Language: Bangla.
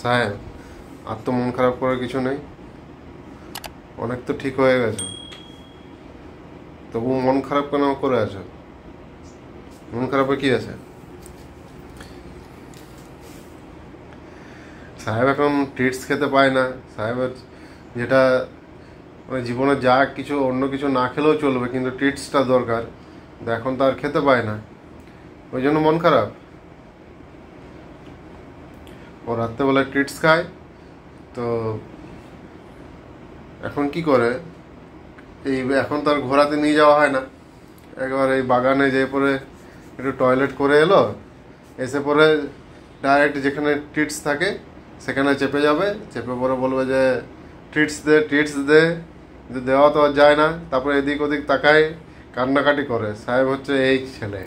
সাহেব, আর তো মন খারাপ করার কিছু নেই, অনেক তো ঠিক হয়ে গেছে। তবু মন খারাপ কেন করে আছো? মন খারাপে কি আছে? সাহেব এখন ট্রিটস খেতে পায় না। সাহেবের যেটা মানে জীবনে যা কিছু অন্য কিছু না খেলেও চলবে, কিন্তু ট্রিটসটা দরকার। কিন্তু এখন তো আর খেতে পায় না, ওই জন্য মন খারাপ। ও রাত্রেবেলায় ট্রিটস খায়, তো এখন কি করে, এই এখন তো আর ঘোরাতে নিয়ে যাওয়া হয় না। একবার এই বাগানে যেয়ে পরে একটু টয়লেট করে এলো, এসে পরে ডাইরেক্ট যেখানে ট্রিটস থাকে সেখানে চেপে যাবে, চেপে পরে বলবে যে ট্রিটস দে, ট্রিটস দে। কিন্তু দেওয়া তো আর যায় না, তারপরে এদিক ওদিক তাকায়, কান্নাকাটি করে। সাহেব হচ্ছে এই ছেলে।